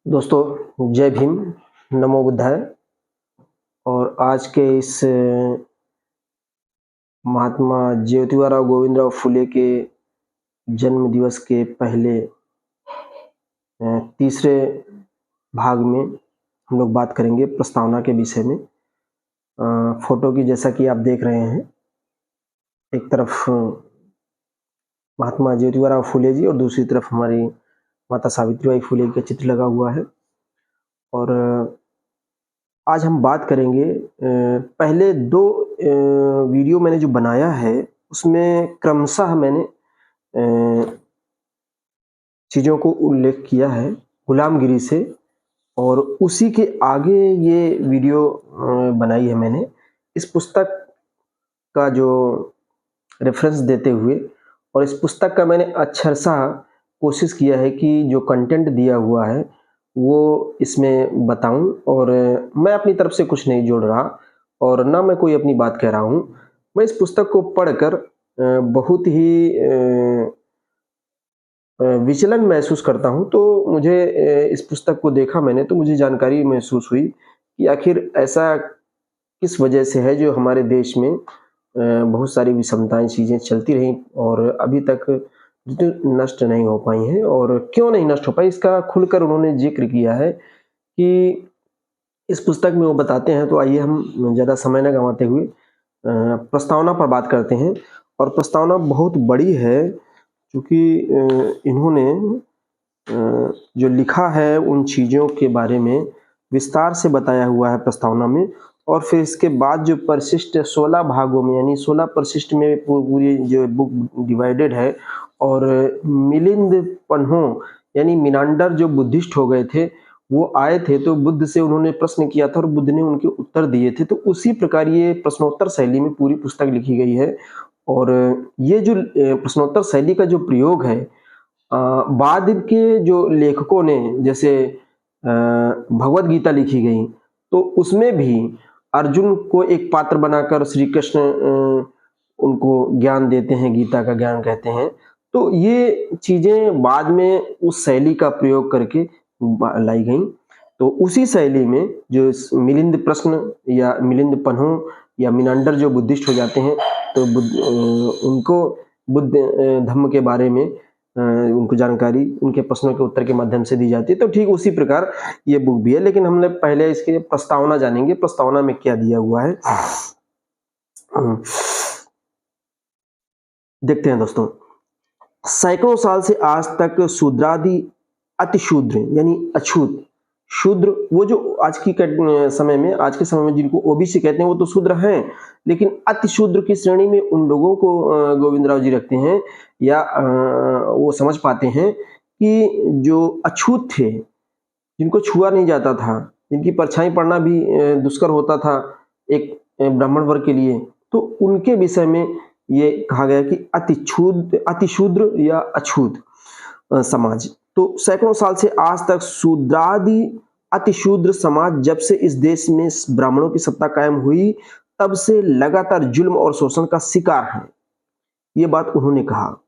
दोस्तों जय भीम, नमो बुद्धाय। और आज के इस महात्मा ज्योतिबा गोविंदराव फुले के जन्म दिवस के पहले तीसरे भाग में हम लोग बात करेंगे प्रस्तावना के विषय में। फोटो की जैसा कि आप देख रहे हैं, एक तरफ महात्मा ज्योतिबा फुले जी और दूसरी तरफ हमारी माता सावित्रीबाई फुले का चित्र लगा हुआ है। और आज हम बात करेंगे, पहले दो वीडियो मैंने जो बनाया है उसमें क्रमशः मैंने चीज़ों को उल्लेख किया है गुलामगिरी से, और उसी के आगे ये वीडियो बनाई है मैंने इस पुस्तक का जो रेफरेंस देते हुए। और इस पुस्तक का मैंने अक्षरशः कोशिश किया है कि जो कंटेंट दिया हुआ है वो इसमें बताऊं, और मैं अपनी तरफ से कुछ नहीं जोड़ रहा और ना मैं कोई अपनी बात कह रहा हूं। मैं इस पुस्तक को पढ़कर बहुत ही विचलन महसूस करता हूं। तो मुझे इस पुस्तक को देखा मैंने तो मुझे जानकारी महसूस हुई कि आखिर ऐसा किस वजह से है जो हमारे देश में बहुत सारी विषमताएं चीज़ें चलती रहीं और अभी तक नष्ट नहीं हो पाई हैं। और क्यों नहीं नष्ट हो पाई इसका खुलकर उन्होंने जिक्र किया है कि इस पुस्तक में वो बताते हैं। तो आइए हम ज़्यादा समय न गंवाते हुए प्रस्तावना पर बात करते हैं। और प्रस्तावना बहुत बड़ी है क्योंकि इन्होंने जो लिखा है उन चीज़ों के बारे में विस्तार से बताया हुआ है प्रस्तावना में। और फिर इसके बाद जो परिशिष्ट 16 भागों में यानी 16 परिशिष्ट में पूरी जो बुक डिवाइडेड है। और मिलिंद पन्हों यानी मिनांडर जो बुद्धिस्ट हो गए थे वो आए थे, तो बुद्ध से उन्होंने प्रश्न किया था और बुद्ध ने उनके उत्तर दिए थे। तो उसी प्रकार ये प्रश्नोत्तर शैली में पूरी पुस्तक लिखी गई है। और ये जो प्रश्नोत्तर शैली का जो प्रयोग है बाद के जो लेखकों ने, जैसे भगवत गीता लिखी गई तो उसमें भी अर्जुन को एक पात्र बनाकर श्री कृष्ण उनको ज्ञान देते हैं, गीता का ज्ञान कहते हैं। तो ये चीजें बाद में उस शैली का प्रयोग करके लाई गई। तो उसी शैली में जो मिलिंद प्रश्न या मिलिंद पन्हों या मिनांडर जो बुद्धिस्ट हो जाते हैं तो उनको बुद्ध धम्म के बारे में उनको जानकारी उनके प्रश्नों के उत्तर के माध्यम से दी जाती है। तो ठीक उसी प्रकार ये बुक भी है, लेकिन हमने पहले इसके प्रस्तावना जानेंगे, प्रस्तावना में क्या दिया हुआ है। देखते हैं दोस्तों। सैकड़ों साल से आज तक शूद्रादि अतिशूद्र यानी अछूत शूद्र, वो जो आज के समय में जिनको ओबीसी कहते हैं वो तो शूद्र हैं, लेकिन अतिशूद्र की श्रेणी में उन लोगों को गोविंदराव जी रखते हैं या वो समझ पाते हैं कि जो अछूत थे, जिनको छुआ नहीं जाता था, जिनकी परछाई पड़ना भी दुष्कर होता था एक ब्राह्मण वर्ग के लिए, तो उनके विषय में ये कहा गया कि अतिशूद्र या अछूत समाज। तो सैकड़ों साल से आज तक शूद्रादि अतिशूद्र समाज जब से इस देश में ब्राह्मणों की सत्ता कायम हुई तब से लगातार जुल्म और शोषण का शिकार है। ये बात उन्होंने कहा।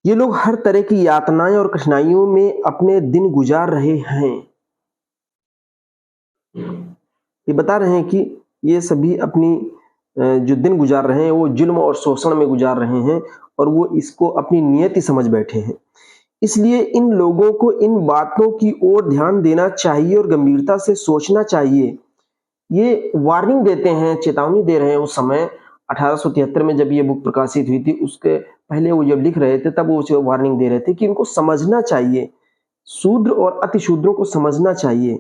ये लोग हर तरह की यातनाएं और कठिनाइयों में अपने दिन गुजार रहे हैं। ये बता रहे हैं कि ये सभी अपनी जो दिन गुजार रहे हैं वो जुल्म और शोषण में गुजार रहे हैं और वो इसको अपनी नियति समझ बैठे हैं। इसलिए इन लोगों को इन बातों की ओर ध्यान देना चाहिए और गंभीरता से सोचना चाहिए। ये वार्निंग देते हैं, चेतावनी दे रहे हैं। उस समय 1873 में जब ये बुक प्रकाशित हुई थी उसके पहले वो जब लिख रहे थे तब वो वार्निंग दे रहे थे कि इनको समझना चाहिए, शूद्र और अतिशूद्रों को समझना चाहिए।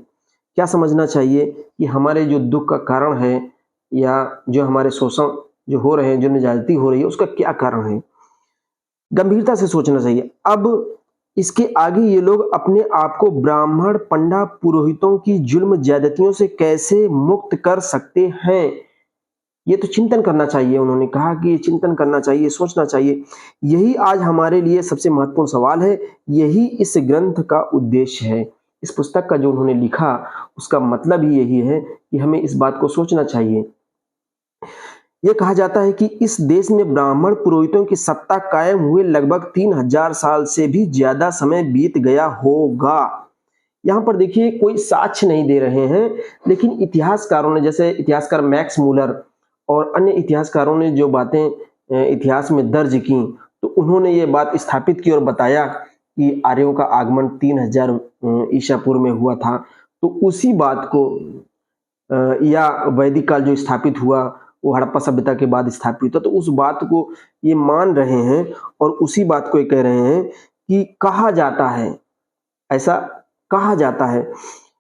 क्या समझना चाहिए कि हमारे जो दुख का कारण है या जो हमारे शोषण जो हो रहे हैं, जो निजाती हो रही है, उसका क्या कारण है, गंभीरता से सोचना चाहिए। अब इसके आगे ये लोग अपने आप को ब्राह्मण पंडा पुरोहितों की जुल्म ज्यादतियों से कैसे मुक्त कर सकते हैं, ये तो चिंतन करना चाहिए। उन्होंने कहा कि ये चिंतन करना चाहिए, सोचना चाहिए। यही आज हमारे लिए सबसे महत्वपूर्ण सवाल है, यही इस ग्रंथ का उद्देश्य है। इस पुस्तक का जो उन्होंने लिखा उसका मतलब ही यही है कि हमें इस बात को सोचना चाहिए। यह कहा जाता है कि इस देश में ब्राह्मण पुरोहितों की सत्ता कायम हुए लगभग 3000 साल से भी ज्यादा समय बीत गया होगा। यहाँ पर देखिए कोई साक्ष्य नहीं दे रहे हैं, लेकिन इतिहासकारों ने, जैसे इतिहासकार मैक्स मूलर और अन्य इतिहासकारों ने जो बातें इतिहास में दर्ज की, तो उन्होंने ये बात स्थापित की और बताया कि आर्यों का आगमन 3000 ईसा पूर्व में हुआ था। तो उसी बात को या वैदिक काल जो स्थापित हुआ वो हड़प्पा सभ्यता के बाद स्थापित हुआ, तो उस बात को ये मान रहे हैं और उसी बात को ये कह रहे हैं कि कहा जाता है, ऐसा कहा जाता है।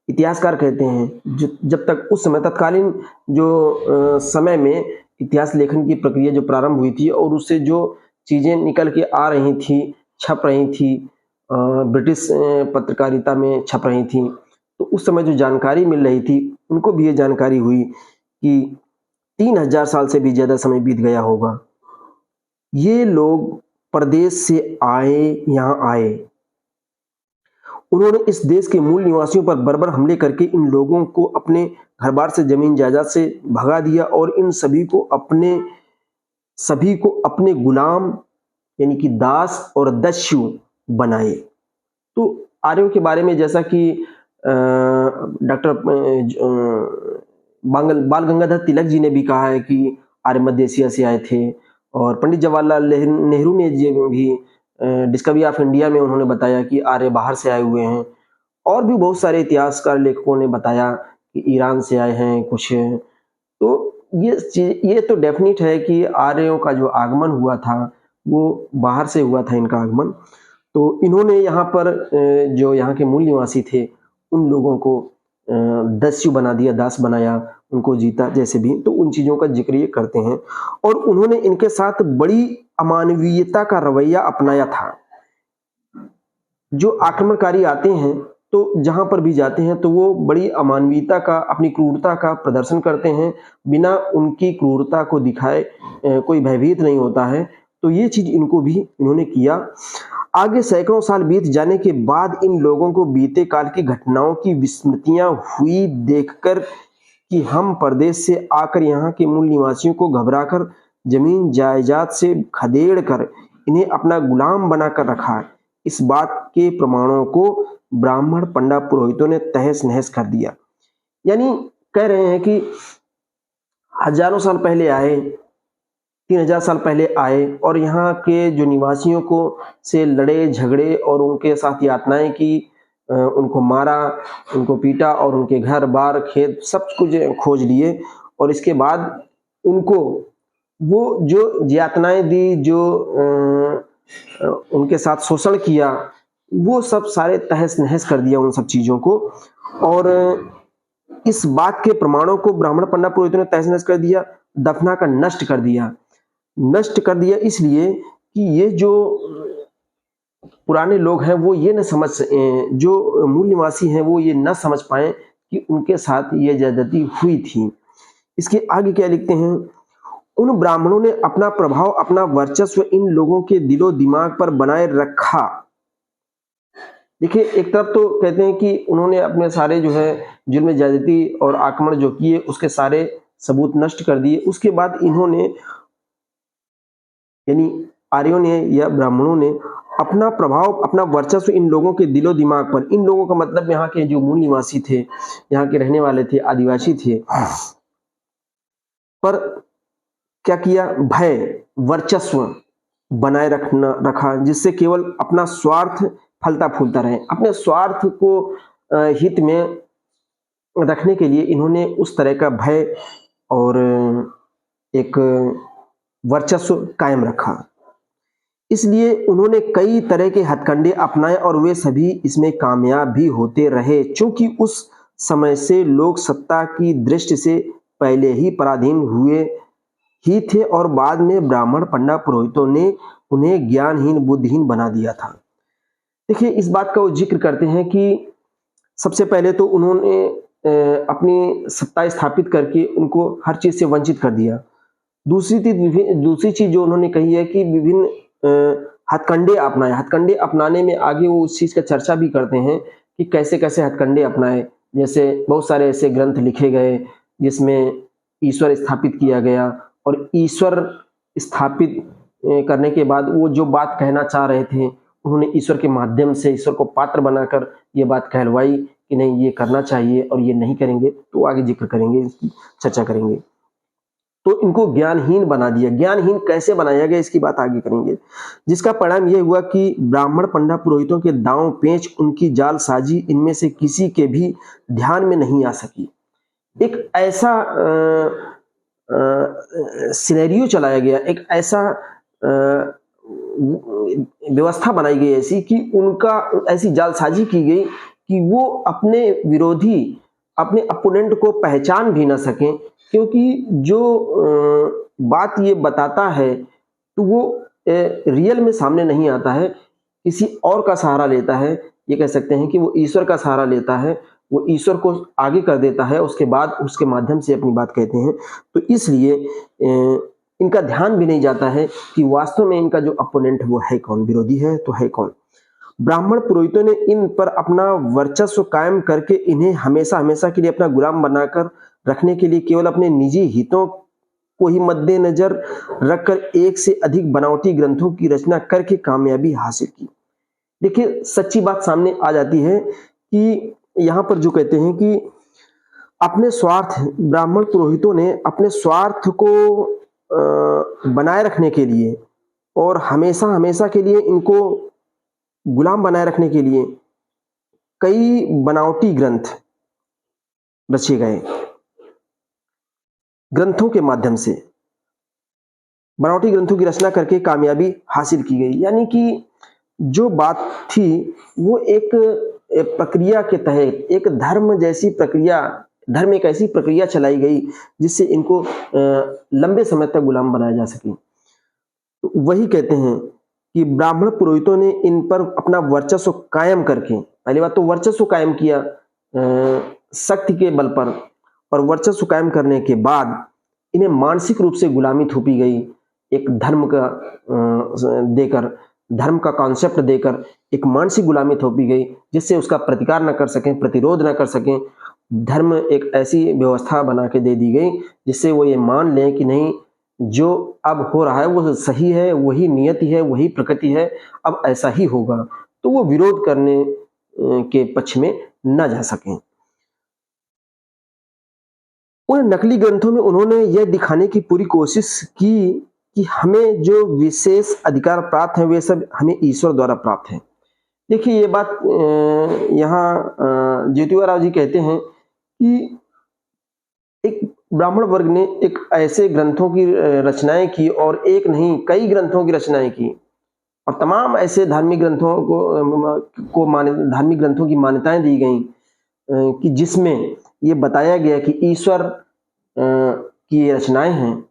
इतिहासकार कहते हैं जब तक उस समय तत्कालीन जो समय में इतिहास लेखन की प्रक्रिया जो प्रारंभ हुई थी और उससे जो चीजें निकल के आ रही थी, छप रही थी, ब्रिटिश पत्रकारिता में छप रही थी, तो उस समय जो जानकारी मिल रही थी उनको भी ये जानकारी हुई कि 3000 साल से भी ज्यादा समय बीत गया होगा। ये लोग प्रदेश से आए, यहाँ आए, उन्होंने इस देश के मूल निवासियों पर बर्बर हमले करके इन लोगों को अपने घर बार से, जमीन जायदाद से भगा दिया और इन सभी को अपने गुलाम यानी कि दास और दस्यु बनाए। तो आर्यों के बारे में जैसा कि डॉक्टर बाल गंगाधर तिलक जी ने भी कहा है कि आर्य मध्य एशिया से आए थे, और पंडित जवाहरलाल नेहरू ने भी डिस्कवरी ऑफ इंडिया में उन्होंने बताया कि आर्य बाहर से आए हुए हैं, और भी बहुत सारे इतिहासकार लेखकों ने बताया कि ईरान से आए हैं कुछ। तो ये तो डेफिनेट है कि आर्यों का जो आगमन हुआ था वो बाहर से हुआ था, इनका आगमन। तो इन्होंने यहाँ पर जो यहाँ के मूल निवासी थे उन लोगों को दस्यु बना दिया, दास बनाया, उनको जीता जैसे भी, तो उन चीजों का जिक्र ये करते हैं। और उन्होंने इनके साथ बड़ी अमानवीयता का रवैया अपनाया था। जो आक्रमणकारी आते हैं तो जहां पर भी जाते हैं तो वो बड़ी अमानवीयता का, अपनी क्रूरता का प्रदर्शन करते हैं, बिना उनकी क्रूरता को दिखाए कोई भयभीत नहीं होता है। तो ये चीज इनको भी इन्होंने किया। आगे सैकड़ों साल बीत जाने के बाद इन लोगों को बीते काल की घटनाओं की विस्मृतियां हुई देखकर कि हम प्रदेश से आकर यहाँ के मूल निवासियों को घबराकर जमीन जायदाद से खदेड़ कर इन्हें अपना गुलाम बनाकर रखा। इस बात के प्रमाणों को ब्राह्मण पंडा पुरोहितों ने तहस नहस कर दिया। यानी कह रहे हैं कि हजारों साल पहले आए, 3000 साल पहले आए और यहाँ के जो निवासियों को से लड़े झगड़े और उनके साथ यातनाएं की, उनको मारा, उनको पीटा और उनके घर बार खेत सब कुछ खोज लिए, और इसके बाद उनको वो जो यातनाएं दी, जो उनके साथ शोषण किया, वो सब सारे तहस नहस कर दिया उन सब चीजों को। और इस बात के प्रमाणों को ब्राह्मण पंडा पुरोहितों ने तहस नहस कर दिया, दफना कर नष्ट कर दिया इसलिए कि ये जो पुराने लोग हैं वो ये न समझ, जो मूल निवासी हैं वो ये न समझ पाए कि उनके साथ ये ज्यादती हुई थी। इसके आगे क्या लिखते हैं, उन ब्राह्मणों ने अपना प्रभाव, अपना वर्चस्व इन लोगों के दिलो दिमाग पर बनाए रखा। देखिए, एक तरफ तो कहते हैं कि उन्होंने अपने सारे जो है जुल्म ज्यादती और आक्रमण जो किए उसके सारे सबूत नष्ट कर दिए। उसके बाद इन्होंने यानी आर्यों ने या ब्राह्मणों ने अपना प्रभाव, अपना वर्चस्व इन लोगों के दिलो दिमाग पर, इन लोगों का मतलब यहाँ के जो मूल निवासी थे, यहाँ के रहने वाले थे, आदिवासी थे, पर क्या किया, भय, वर्चस्व बनाए रखा, जिससे केवल अपना स्वार्थ फलता फूलता रहे। अपने स्वार्थ को हित में रखने के लिए इन्होंने उस तरह का भय और एक वर्चस्व कायम रखा। इसलिए उन्होंने कई तरह के हथकंडे अपनाए और वे सभी इसमें कामयाब भी होते रहे। चूंकि उस समय से लोग सत्ता की दृष्टि से पहले ही पराधीन हुए ही थे और बाद में ब्राह्मण पंडा पुरोहितों ने उन्हें ज्ञानहीन बुद्धिहीन बना दिया था। देखिए, इस बात का वो जिक्र करते हैं कि सबसे पहले तो उन्होंने अपनी सत्ता स्थापित करके उनको हर चीज से वंचित कर दिया। दूसरी चीज जो उन्होंने कही है कि विभिन्न हथकंडे अपनाए। हथकंडे अपनाने में आगे वो उस चीज का चर्चा भी करते हैं कि कैसे कैसे हथकंडे अपनाए। जैसे बहुत सारे ऐसे ग्रंथ लिखे गए जिसमें ईश्वर स्थापित किया गया, और ईश्वर स्थापित करने के बाद वो जो बात कहना चाह रहे थे उन्होंने ईश्वर के माध्यम से ईश्वर को पात्र बनाकर ये बात कहलवाई कि नहीं ये करना चाहिए और ये नहीं करेंगे, तो आगे जिक्र करेंगे, इसकी चर्चा करेंगे। तो इनको ज्ञानहीन बना दिया। ज्ञानहीन कैसे बनाया गया इसकी बात आगे करेंगे, जिसका परिणाम यह हुआ कि ब्राह्मण पंडा पुरोहितों के दांव पेच, उनकी जालसाजी इनमें से किसी के भी ध्यान में नहीं आ सकी। एक ऐसा सिनेरियो चलाया गया, एक ऐसा व्यवस्था बनाई गई ऐसी कि उनका ऐसी जालसाजी की गई कि वो अपने विरोधी, अपने अपोनेंट को पहचान भी ना सकें, क्योंकि जो बात ये बताता है तो वो रियल में सामने नहीं आता है, किसी और का सहारा लेता है। ये कह सकते हैं कि वो ईश्वर का सहारा लेता है, वो ईश्वर को आगे कर देता है, उसके बाद उसके माध्यम से अपनी बात कहते हैं। तो इसलिए इनका ध्यान भी नहीं जाता है कि वास्तव में इनका जो अपोनेंट वो है कौन, विरोधी है तो है कौन। ब्राह्मण पुरोहितों ने इन पर अपना वर्चस्व कायम करके इन्हें हमेशा हमेशा के लिए अपना गुलाम बनाकर रखने के लिए केवल अपने निजी हितों को ही मद्देनजर रखकर एक से अधिक बनावटी ग्रंथों की रचना करके कामयाबी हासिल की। देखिए सच्ची बात सामने आ जाती है कि यहाँ पर जो कहते हैं कि अपने स्वार्थ, ब्राह्मण पुरोहितों ने अपने स्वार्थ को बनाए रखने के लिए और हमेशा हमेशा के लिए इनको गुलाम बनाए रखने के लिए कई बनावटी ग्रंथ रचे गए। ग्रंथों के माध्यम से बनावटी ग्रंथों की रचना करके कामयाबी हासिल की गई। यानी कि जो बात थी वो एक प्रक्रिया के तहत, एक धर्म जैसी प्रक्रिया, धर्म एक ऐसी प्रक्रिया चलाई गई जिससे इनको लंबे समय तक गुलाम बनाया जा सके। तो वही कहते हैं कि ब्राह्मण पुरोहितों ने इन पर अपना वर्चस्व कायम करके, पहली बात तो वर्चस्व कायम किया शक्ति के बल पर, और वर्चस्व कायम करने के बाद इन्हें मानसिक रूप से गुलामी थोपी गई। एक धर्म का देकर, धर्म का कॉन्सेप्ट देकर एक मानसिक गुलामी थोपी गई जिससे उसका प्रतिकार न कर सकें, प्रतिरोध न कर सकें। धर्म एक ऐसी व्यवस्था बना के दे दी गई जिससे वो ये मान लें कि नहीं, जो अब हो रहा है वो सही है, वही नियति है, वही प्रकृति है, अब ऐसा ही होगा। तो वो विरोध करने के पक्ष में न जा सकें। उन नकली ग्रंथों में उन्होंने यह दिखाने की पूरी कोशिश की कि हमें जो विशेष अधिकार प्राप्त हैं वे सब हमें ईश्वर द्वारा प्राप्त हैं। देखिए ये बात यहाँ ज्योतिबा राव जी कहते हैं कि एक ब्राह्मण वर्ग ने एक ऐसे ग्रंथों की रचनाएं की, और एक नहीं कई ग्रंथों की रचनाएं की, और तमाम ऐसे धार्मिक ग्रंथों धार्मिक ग्रंथों की मान्यताएं दी गई कि जिसमें ये बताया गया कि ईश्वर की ये रचनाएं हैं,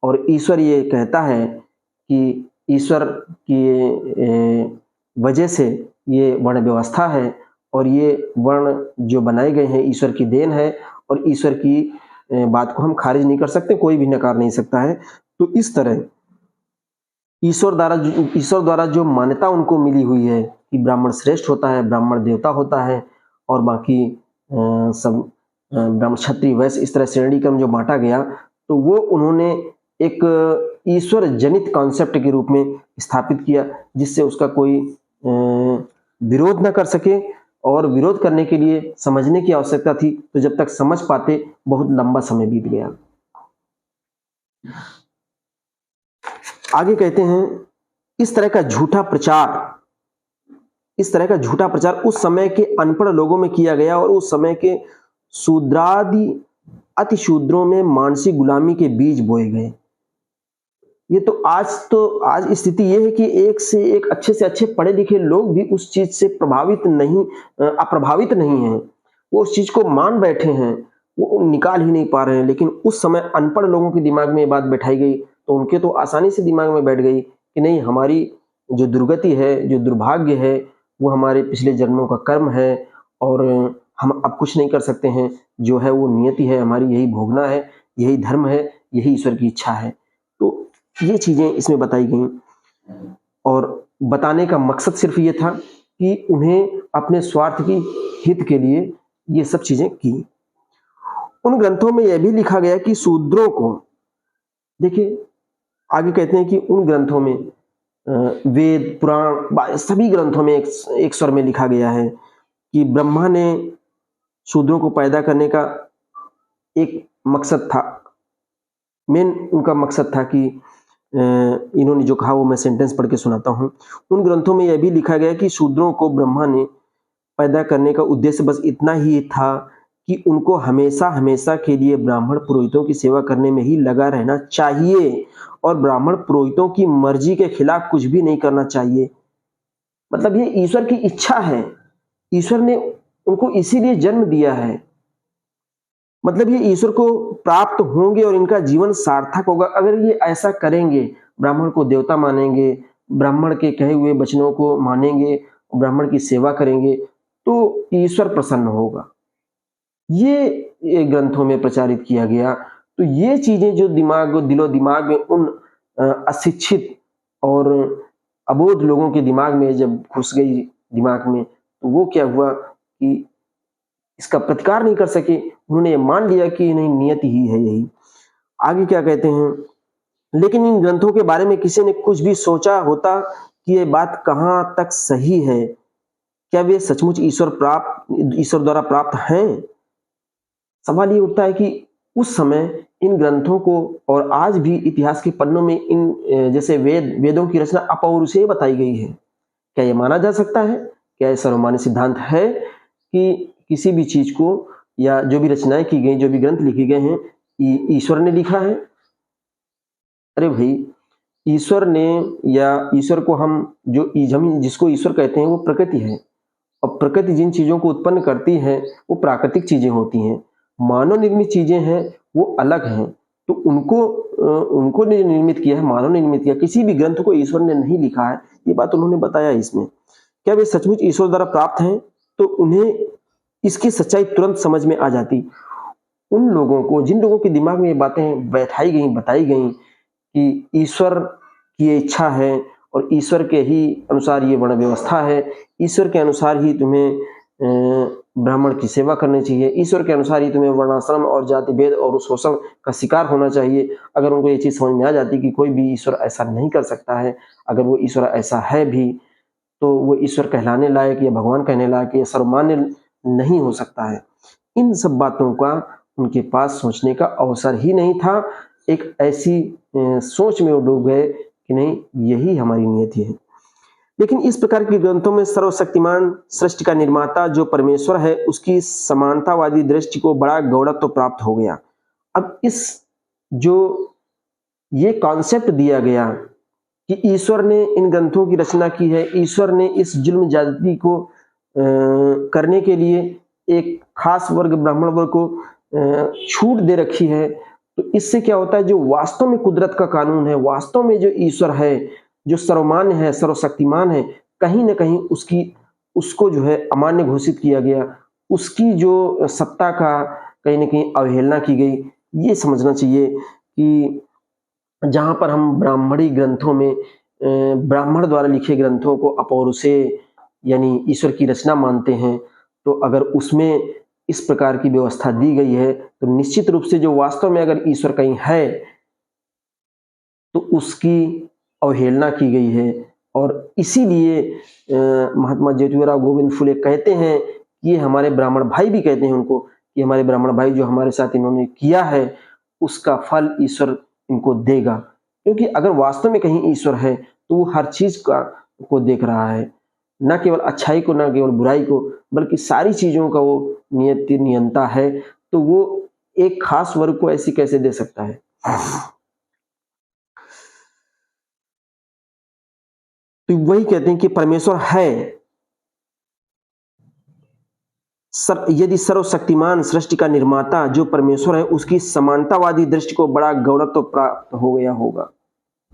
और ईश्वर ये कहता है कि ईश्वर की वजह से ये वर्ण व्यवस्था है, और ये वर्ण जो बनाए गए हैं ईश्वर की देन है, और ईश्वर की बात को हम खारिज नहीं कर सकते, कोई भी नकार नहीं सकता है। तो इस तरह ईश्वर द्वारा जो मान्यता उनको मिली हुई है कि ब्राह्मण श्रेष्ठ होता है, ब्राह्मण देवता होता है, और बाकी सब ब्राह्मण क्षत्रिय वैश्य इस तरह श्रेणी क्रम जो बांटा गया, तो वो उन्होंने एक ईश्वर जनित कॉन्सेप्ट के रूप में स्थापित किया जिससे उसका कोई विरोध न कर सके। और विरोध करने के लिए समझने की आवश्यकता थी, तो जब तक समझ पाते बहुत लंबा समय बीत गया। आगे कहते हैं इस तरह का झूठा प्रचार उस समय के अनपढ़ लोगों में किया गया, और उस समय के शूद्रादि अति शूद्रों में मानसिक गुलामी के बीज बोए गए। ये तो आज स्थिति ये है कि एक से एक अच्छे से अच्छे पढ़े लिखे लोग भी उस चीज से अप्रभावित नहीं हैं, वो उस चीज को मान बैठे हैं, वो निकाल ही नहीं पा रहे हैं। लेकिन उस समय अनपढ़ लोगों के दिमाग में ये बात बैठाई गई, तो उनके तो आसानी से दिमाग में बैठ गई कि नहीं, हमारी जो दुर्गति है, जो दुर्भाग्य है, वो हमारे पिछले जन्मों का कर्म है, और हम अब कुछ नहीं कर सकते हैं, जो है वो नियति है हमारी, यही भोगना है, यही धर्म है, यही ईश्वर की इच्छा है। तो ये चीजें इसमें बताई गई, और बताने का मकसद सिर्फ ये था कि उन्हें अपने स्वार्थ की हित के लिए ये सब चीजें की। उन ग्रंथों में यह भी लिखा गया कि शूद्रों को, देखिए आगे कहते हैं कि उन ग्रंथों में वेद पुराण सभी ग्रंथों में एक स्वर में लिखा गया है कि ब्रह्मा ने शूद्रों को पैदा करने का एक मकसद था, मेन उनका मकसद था कि इन्होंने जो कहा वो मैं सेंटेंस पढ़ के सुनाता हूँ। उन ग्रंथों में यह भी लिखा गया कि शूद्रों को ब्रह्मा ने पैदा करने का उद्देश्य बस इतना ही था कि उनको हमेशा हमेशा के लिए ब्राह्मण पुरोहितों की सेवा करने में ही लगा रहना चाहिए और ब्राह्मण पुरोहितों की मर्जी के खिलाफ कुछ भी नहीं करना चाहिए। मतलब ये ईश्वर की इच्छा है, ईश्वर ने उनको इसीलिए जन्म दिया है। मतलब ये ईश्वर को प्राप्त होंगे और इनका जीवन सार्थक होगा अगर ये ऐसा करेंगे, ब्राह्मण को देवता मानेंगे, ब्राह्मण के कहे हुए वचनों को मानेंगे, ब्राह्मण की सेवा करेंगे तो ईश्वर प्रसन्न होगा। ये ग्रंथों में प्रचारित किया गया। तो ये चीजें जो दिलो दिमाग में उन अशिक्षित और अबोध लोगों के दिमाग में जब घुस गई दिमाग में, तो वो क्या हुआ कि इसका प्रतिकार नहीं कर सके, उन्होंने ये मान लिया कि नहीं नियति ही है यही। आगे क्या कहते हैं, लेकिन इन ग्रंथों के बारे में किसी ने कुछ भी सोचा होता कि ये बात कहाँ तक सही है, क्या वे सचमुच ईश्वर द्वारा प्राप्त हैं? सवाल ये उठता है कि उस समय इन ग्रंथों को और आज भी इतिहास के पन्नों में इन जैसे वेदों की रचना अपौरुषेय बताई गई है। क्या ये माना जा सकता है? क्या ये सर्वमान्य सिद्धांत है कि किसी भी चीज को या जो भी रचनाएं की गई, जो भी ग्रंथ लिखे गए हैं, ईश्वर ने लिखा है? अरे भाई, ईश्वर ने या ईश्वर को हम जिसको ईश्वर कहते हैं वो प्रकृति है और प्रकृति जिन चीजों को उत्पन्न करती है वो प्राकृतिक चीजें होती हैं। मानव निर्मित चीजें हैं वो अलग हैं, तो उनको निर्मित किया है, मानव ने निर्मित किया। किसी भी ग्रंथ को ईश्वर ने नहीं लिखा है, ये बात उन्होंने बताया इसमें। क्या वे सचमुच ईश्वर द्वारा प्राप्त हैं? तो उन्हें इसकी सच्चाई तुरंत समझ में आ जाती। उन लोगों को, जिन लोगों के दिमाग में ये बातें बैठाई गई, बताई गई कि ईश्वर की ये इच्छा है और ईश्वर के ही अनुसार ये वर्ण व्यवस्था है, ईश्वर के अनुसार ही तुम्हें ब्राह्मण की सेवा करनी चाहिए, ईश्वर के अनुसार ही तुम्हें वर्णाश्रम और जाति भेद और शोषण का शिकार होना चाहिए। अगर उनको ये चीज समझ में आ जाती कि कोई भी ईश्वर ऐसा नहीं कर सकता है, अगर वो ईश्वर ऐसा है भी तो वो ईश्वर कहलाने लायक या भगवान कहने लायक या सर्वमान्य नहीं हो सकता है। इन सब बातों का उनके पास सोचने का अवसर ही नहीं था। एक ऐसी सोच में वो डूब गए कि नहीं यही हमारी नियति है। लेकिन इस प्रकार के ग्रंथों में सर्वशक्तिमान सृष्टि का निर्माता जो परमेश्वर है उसकी समानतावादी दृष्टि को बड़ा गौरव प्राप्त हो गया। अब ये कॉन्सेप्ट दिया गया कि ईश्वर ने इन ग्रंथों की रचना की है, ईश्वर ने इस जुल्म जाति को करने के लिए एक खास वर्ग ब्राह्मण वर्ग को छूट दे रखी है। तो इससे क्या होता है, जो वास्तव में कुदरत का कानून है, वास्तव में जो ईश्वर है, जो सर्वमान्य है, सर्वशक्तिमान है, कहीं ना कहीं उसको जो है अमान्य घोषित किया गया, उसकी जो सत्ता का कहीं ना कहीं अवहेलना की गई। ये समझना चाहिए कि जहां पर हम ब्राह्मणी ग्रंथों में ब्राह्मण द्वारा लिखे ग्रंथों को अपौरुषेय यानी ईश्वर की रचना मानते हैं, तो अगर उसमें इस प्रकार की व्यवस्था दी गई है तो निश्चित रूप से जो वास्तव में अगर ईश्वर कहीं है तो उसकी अवहेलना की गई है। और इसीलिए महात्मा ज्योतिराव गोविंद फुले कहते हैं, ये हमारे ब्राह्मण भाई भी कहते हैं उनको कि हमारे ब्राह्मण भाई जो हमारे साथ इन्होंने किया है उसका फल ईश्वर इनको देगा। क्योंकि अगर वास्तव में कहीं ईश्वर है तो वो हर चीज को देख रहा है, न केवल अच्छाई को, न केवल बुराई को, बल्कि सारी चीजों का वो नियंता है। तो वो एक खास वर्ग को ऐसी कैसे दे सकता है? तो वही कहते हैं कि परमेश्वर है, यदि सर्वशक्तिमान सृष्टि का निर्माता जो परमेश्वर है उसकी समानतावादी दृष्टि को बड़ा गौरव तो प्राप्त हो गया होगा।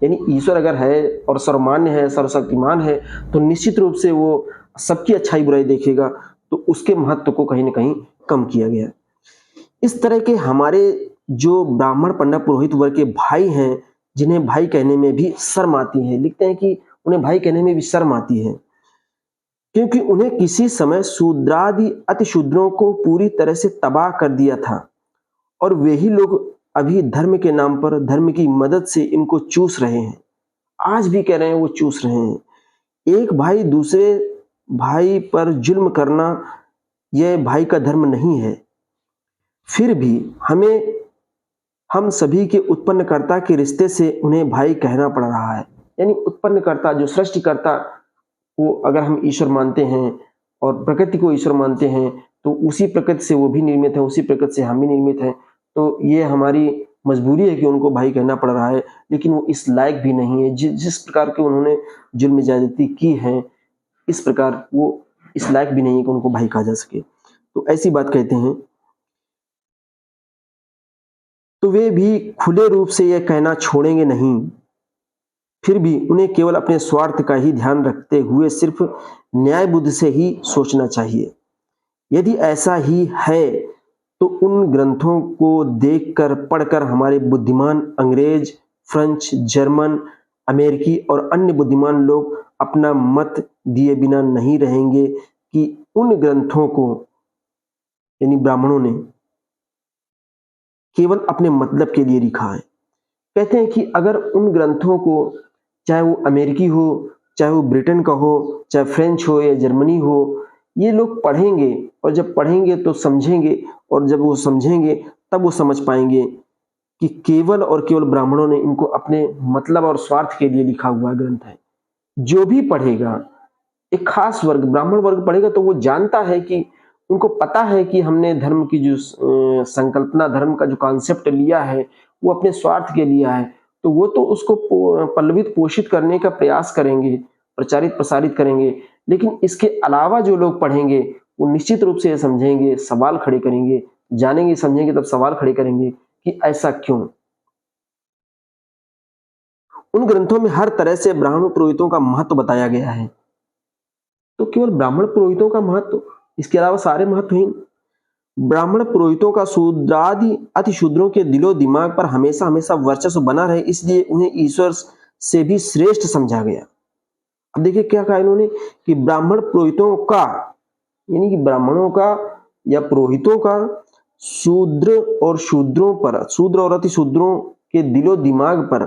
यानी ईश्वर अगर है और सर्वमान्य है, सर्वशक्तिमान है, तो निश्चित रूप से वो सबकी अच्छाई बुराई देखेगा, तो उसके महत्व को कहीं ना कहीं कम किया गया। इस तरह के हमारे जो ब्राह्मण पंडित पुरोहित वर्ग के भाई हैं, जिन्हें भाई कहने में भी शर्म आती है, लिखते हैं कि उन्हें भाई कहने में भी शर्म आती है, क्योंकि उन्हें किसी समय शूद्रादि अतिशूद्रों को पूरी तरह से तबाह कर दिया था और वही लोग अभी धर्म के नाम पर धर्म की मदद से इनको चूस रहे हैं। आज भी कह रहे हैं वो चूस रहे हैं। एक भाई दूसरे भाई पर जुल्म करना यह भाई का धर्म नहीं है। फिर भी हम सभी के उत्पन्नकर्ता के रिश्ते से उन्हें भाई कहना पड़ रहा है। यानी उत्पन्नकर्ता जो सृष्टिकर्ता को अगर हम ईश्वर मानते हैं और प्रकृति को ईश्वर मानते हैं, तो उसी प्रकृति से वो भी निर्मित है, उसी प्रकृति से हम भी निर्मित हैं। तो ये हमारी मजबूरी है कि उनको भाई कहना पड़ रहा है, लेकिन वो इस लायक भी नहीं है। जिस प्रकार के उन्होंने जुल्म ज्यादती की है, इस प्रकार वो इस लायक भी नहीं है कि उनको भाई कहा जा सके। तो ऐसी बात कहते हैं। तो वे भी खुले रूप से यह कहना छोड़ेंगे नहीं। फिर भी उन्हें केवल अपने स्वार्थ का ही ध्यान रखते हुए सिर्फ न्याय बुद्धि से ही सोचना चाहिए। यदि ऐसा ही है तो उन ग्रंथों को देखकर पढ़कर हमारे बुद्धिमान अंग्रेज, फ्रेंच, जर्मन, अमेरिकी और अन्य बुद्धिमान लोग अपना मत दिए बिना नहीं रहेंगे कि उन ग्रंथों को यानी ब्राह्मणों ने केवल अपने मतलब के लिए लिखा है। कहते हैं कि अगर उन ग्रंथों को, चाहे वो अमेरिकी हो, चाहे वो ब्रिटेन का हो, चाहे फ्रेंच हो या जर्मनी हो, ये लोग पढ़ेंगे और जब पढ़ेंगे तो समझेंगे, और जब वो समझेंगे तब वो समझ पाएंगे कि केवल और केवल ब्राह्मणों ने इनको अपने मतलब और स्वार्थ के लिए लिखा हुआ ग्रंथ है। जो भी पढ़ेगा, एक खास वर्ग ब्राह्मण वर्ग पढ़ेगा, तो वो जानता है कि उनको पता है कि हमने धर्म की जो संकल्पना, धर्म का जो कॉन्सेप्ट लिया है वो अपने स्वार्थ के लिया है। तो वो तो उसको पल्लवित पोषित करने का प्रयास करेंगे, प्रचारित प्रसारित करेंगे। लेकिन इसके अलावा जो लोग पढ़ेंगे वो निश्चित रूप से ये समझेंगे, सवाल खड़े करेंगे, जानेंगे समझेंगे तब सवाल खड़े करेंगे कि ऐसा क्यों। उन ग्रंथों में हर तरह से ब्राह्मण पुरोहितों का महत्व बताया गया है। तो केवल ब्राह्मण पुरोहितों का महत्व, इसके अलावा सारे महत्वहीन। ब्राह्मण पुरोहितों का शूद्रादि अति शूद्रों के दिलो दिमाग पर हमेशा हमेशा वर्चस्व बना रहे, इसलिए उन्हें ईश्वर से भी श्रेष्ठ समझा गया। अब देखिए क्या कहा इन्होंने कि ब्राह्मण पुरोहितों का, यानी कि ब्राह्मणों का या पुरोहितों का शूद्र और शूद्रों पर, शूद्र और अति शूद्रों के दिलो दिमाग पर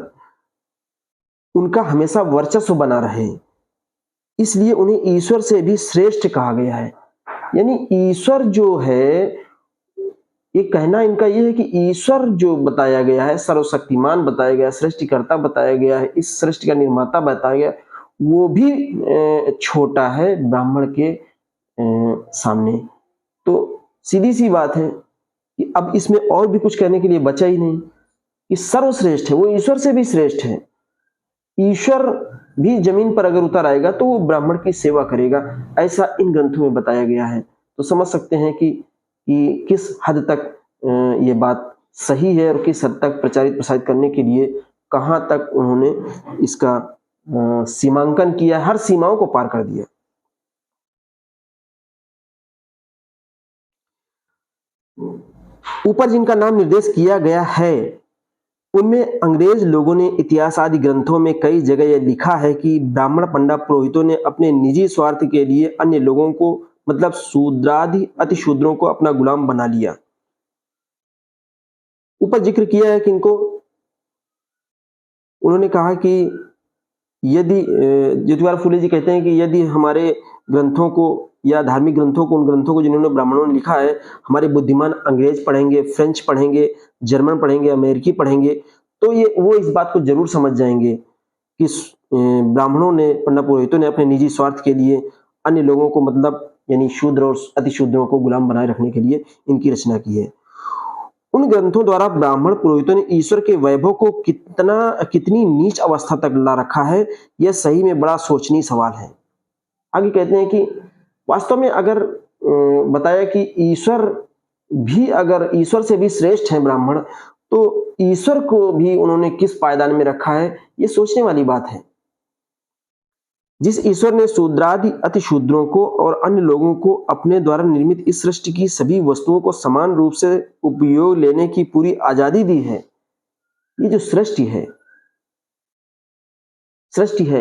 उनका हमेशा वर्चस्व बना रहे, इसलिए उन्हें ईश्वर से भी श्रेष्ठ कहा गया है। यानी ईश्वर जो है, ये कहना इनका ये है कि ईश्वर जो बताया गया है, सर्वशक्तिमान बताया गया, सृष्टिकर्ता बताया गया है, इस सृष्टि का निर्माता बताया गया, वो भी छोटा है ब्राह्मण के सामने। तो सीधी सी बात है कि अब इसमें और भी कुछ कहने के लिए बचा ही नहीं कि सर्वश्रेष्ठ है, वो ईश्वर से भी श्रेष्ठ है। ईश्वर भी जमीन पर अगर उतर आएगा तो वो ब्राह्मण की सेवा करेगा, ऐसा इन ग्रंथों में बताया गया है। तो समझ सकते हैं कि किस हद तक ये बात सही है और किस हद तक प्रचारित प्रसारित करने के लिए कहां तक उन्होंने इसका सीमांकन किया, हर सीमाओं को पार कर दिया। ऊपर जिनका नाम निर्देश किया गया है उनमें अंग्रेज लोगों ने इतिहास आदि ग्रंथों में कई जगह यह लिखा है कि ब्राह्मण पंडा पुरोहितों ने अपने निजी स्वार्थ के लिए अन्य लोगों को, मतलब शूद्रादि अति शूद्रों को अपना गुलाम बना लिया। ऊपर जिक्र किया है कि इनको, उन्होंने कहा कि यदि ज्योतिबा फुले जी कहते हैं कि यदि हमारे ग्रंथों को या धार्मिक ग्रंथों को, उन ग्रंथों को जिन्होंने ब्राह्मणों ने लिखा है, हमारे बुद्धिमान अंग्रेज पढ़ेंगे, फ्रेंच पढ़ेंगे, जर्मन पढ़ेंगे, अमेरिकी पढ़ेंगे, तो ये वो इस बात को जरूर समझ जाएंगे कि ब्राह्मणों ने, पंडा पुरोहितों ने अपने निजी स्वार्थ के लिए अन्य लोगों को, मतलब यानी शूद्र और अति शूद्रों को गुलाम बनाए रखने के लिए इनकी रचना की है। उन ग्रंथों द्वारा ब्राह्मण पुरोहितों ने ईश्वर के वैभव को कितनी नीच अवस्था तक ला रखा है, यह सही में बड़ा सोचनीय सवाल है। आगे कहते हैं कि वास्तव में अगर बताया कि ईश्वर भी, अगर ईश्वर से भी श्रेष्ठ है ब्राह्मण, तो ईश्वर को भी उन्होंने किस पायदान में रखा है, ये सोचने वाली बात है। जिस ईश्वर ने शूद्रादि अति शूद्रों को और अन्य लोगों को अपने द्वारा निर्मित इस सृष्टि की सभी वस्तुओं को समान रूप से उपयोग लेने की पूरी आजादी दी है, ये जो सृष्टि है,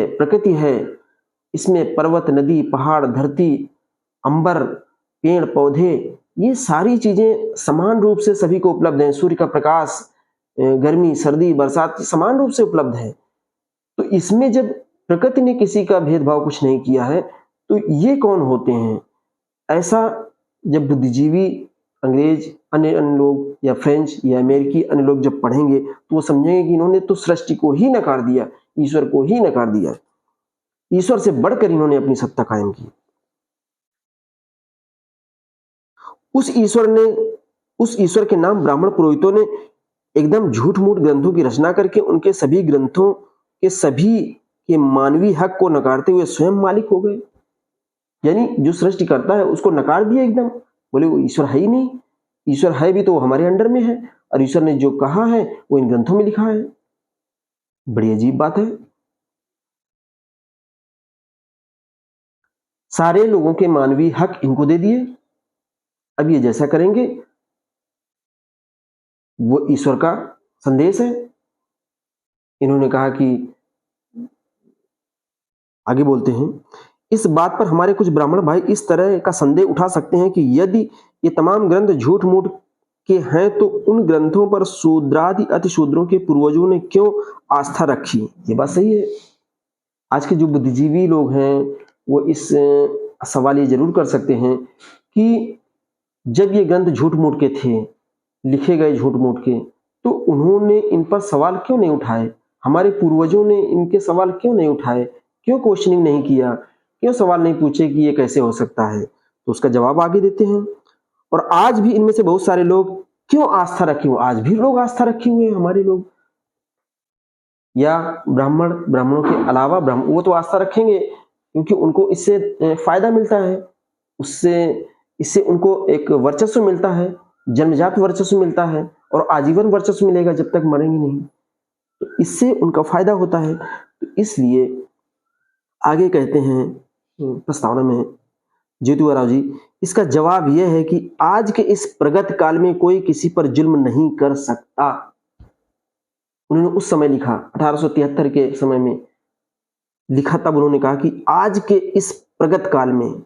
प्रकृति है, इसमें पर्वत, नदी, पहाड़, धरती, अंबर, पेड़, पौधे, ये सारी चीजें समान रूप से सभी को उपलब्ध हैं। सूर्य का प्रकाश, गर्मी, सर्दी, बरसात समान रूप से उपलब्ध है। तो इसमें जब प्रकृति ने किसी का भेदभाव कुछ नहीं किया है, तो ये कौन होते हैं? ऐसा जब बुद्धिजीवी अंग्रेज, अन्य अन्य लोग या फ्रेंच या अमेरिकी अन्य लोग जब पढ़ेंगे तो वो समझेंगे कि इन्होंने तो सृष्टि को ही नकार दिया, ईश्वर को ही नकार दिया। ईश्वर से बढ़कर इन्होंने अपनी सत्ता कायम की। उस ईश्वर के नाम ब्राह्मण पुरोहितों ने एकदम झूठ-मूठ ग्रंथों की रचना करके उनके सभी ग्रंथों के सभी के मानवीय हक को नकारते हुए स्वयं मालिक हो गए। यानी जो सृष्टि करता है उसको नकार दिया एकदम, बोले वो ईश्वर है ही नहीं। ईश्वर है भी तो वो हमारे अंडर में है, और ईश्वर ने जो कहा है वो इन ग्रंथों में लिखा है। बड़ी अजीब बात है। सारे लोगों के मानवीय हक इनको दे दिए। अब ये जैसा करेंगे वो ईश्वर का संदेश है। इन्होंने कहा कि आगे बोलते हैं, इस बात पर हमारे कुछ ब्राह्मण भाई इस तरह का संदेह उठा सकते हैं कि यदि ये तमाम ग्रंथ झूठ मूठ के हैं तो उन ग्रंथों पर शूद्रादि अति शूद्रों के पूर्वजों ने क्यों आस्था रखी? ये बात सही है। आज के जो बुद्धिजीवी लोग हैं वो इस सवाल ये जरूर कर सकते हैं कि जब ये ग्रंथ झूठ मूठ के थे, लिखे गए झूठ मूठ के, तो उन्होंने इन पर सवाल क्यों नहीं उठाए? हमारे पूर्वजों ने इनके सवाल क्यों नहीं उठाए? क्यों क्वेश्चनिंग नहीं किया? क्यों सवाल नहीं पूछे कि ये कैसे हो सकता है? तो उसका जवाब आगे देते हैं। और आज भी इनमें से बहुत सारे लोग क्यों आस्था रखे हुए? आज भी लोग आस्था रखे हुए हैं, हमारे लोग या ब्राह्मणों के अलावा वो तो आस्था रखेंगे क्योंकि उनको इससे फायदा मिलता है, इससे उनको एक वर्चस्व मिलता है, जन्मजात वर्चस्व मिलता है, और आजीवन वर्चस्व मिलेगा जब तक मरेंगे नहीं। तो इससे उनका फायदा होता है। तो इसलिए आगे कहते हैं प्रस्तावना में ज्योतिबा राव जी, इसका जवाब यह है कि आज के इस प्रगत काल में कोई किसी पर जुल्म नहीं कर सकता। उन्होंने उस समय लिखा, 1873 के समय में लिखा, तब उन्होंने कहा कि आज के इस प्रगत काल में,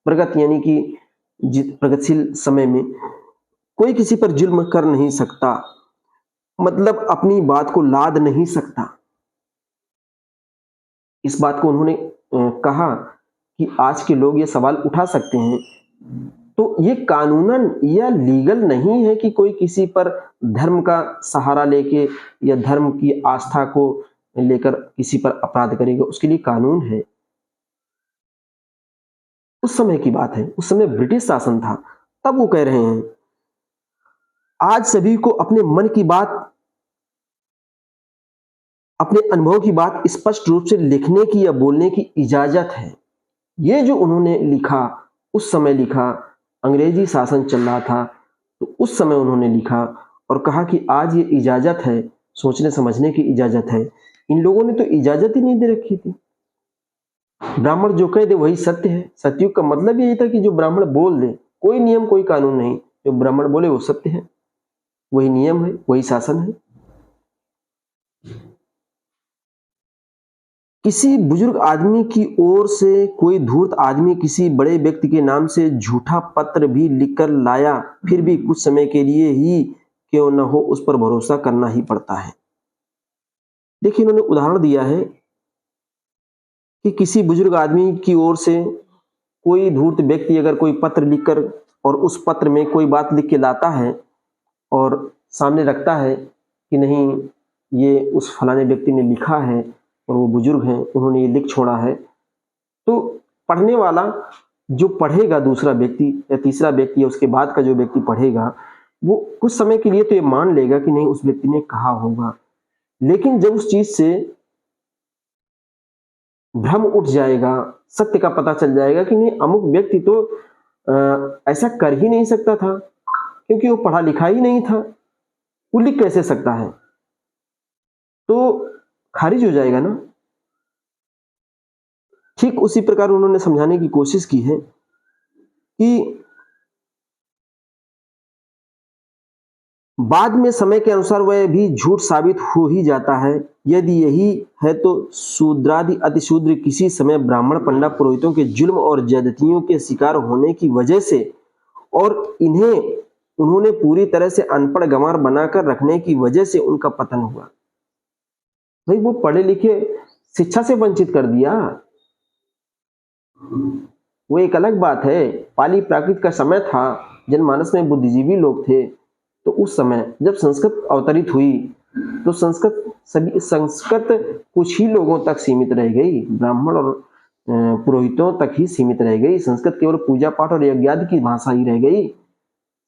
प्रगत यानी कि प्रगतिशील समय में, कोई किसी पर जुल्म कर नहीं सकता, मतलब अपनी बात को लाद नहीं सकता। इस बात को उन्होंने कहा कि आज के लोग ये सवाल उठा सकते हैं, तो ये कानूनन या लीगल नहीं है कि कोई किसी पर धर्म का सहारा लेके या धर्म की आस्था को लेकर किसी पर अपराध करेगा, उसके लिए कानून है। उस समय की बात है, उस समय ब्रिटिश शासन था, तब वो कह रहे हैं आज सभी को अपने मन की बात, अपने अनुभव की बात स्पष्ट रूप से लिखने की या बोलने की इजाजत है। ये जो उन्होंने लिखा, उस समय लिखा, अंग्रेजी शासन चल रहा था, तो उस समय उन्होंने लिखा और कहा कि आज ये इजाजत है, सोचने समझने की इजाजत है। इन लोगों ने तो इजाजत ही नहीं दे रखी थी। ब्राह्मण जो कह दे वही सत्य है। सतयुग का मतलब यही था कि जो ब्राह्मण बोल दे, कोई नियम कोई कानून नहीं, जो ब्राह्मण बोले वो सत्य है, वही नियम है, वही शासन है। किसी बुजुर्ग आदमी की ओर से कोई धूर्त आदमी किसी बड़े व्यक्ति के नाम से झूठा पत्र भी लिखकर लाया, फिर भी कुछ समय के लिए ही क्यों न हो उस पर भरोसा करना ही पड़ता है। देखिए, इन्होंने उदाहरण दिया है कि किसी बुजुर्ग आदमी की ओर से कोई धूर्त व्यक्ति अगर कोई पत्र लिखकर और उस पत्र में कोई बात लिख के लाता है और सामने रखता है कि नहीं ये उस फलाने व्यक्ति ने लिखा है और वो बुजुर्ग हैं, उन्होंने ये लिख छोड़ा है, तो पढ़ने वाला जो पढ़ेगा, दूसरा व्यक्ति या तीसरा व्यक्ति या उसके बाद का जो व्यक्ति पढ़ेगा, वो कुछ समय के लिए तो ये मान लेगा कि नहीं उस व्यक्ति ने कहा होगा, लेकिन जब उस चीज से भ्रम उठ जाएगा, सत्य का पता चल जाएगा कि नहीं अमुक व्यक्ति तो ऐसा कर ही नहीं सकता था क्योंकि वो पढ़ा लिखा ही नहीं था, वो लिख कैसे सकता है, तो खारिज हो जाएगा ना। ठीक उसी प्रकार उन्होंने समझाने की कोशिश की है कि बाद में समय के अनुसार वह भी झूठ साबित हो ही जाता है। यदि यही है तो शूद्रादि अतिशूद्र किसी समय ब्राह्मण पंडा पुरोहितों के जुल्म और ज्यादतियों के शिकार होने की वजह से और इन्हें उन्होंने पूरी तरह से अनपढ़ गंवार बनाकर रखने की वजह से उनका पतन हुआ। भाई वो पढ़े लिखे शिक्षा से वंचित कर दिया। वो एक अलग बात है। पाली प्राकृत का समय था, जनमानस में बुद्धिजीवी लोग थे, तो उस समय जब संस्कृत अवतरित हुई तो संस्कृत कुछ ही लोगों तक सीमित रह गई, ब्राह्मण और पुरोहितों तक ही सीमित रह गई। संस्कृत केवल पूजा पाठ और यज्ञादि की भाषा ही रह गई।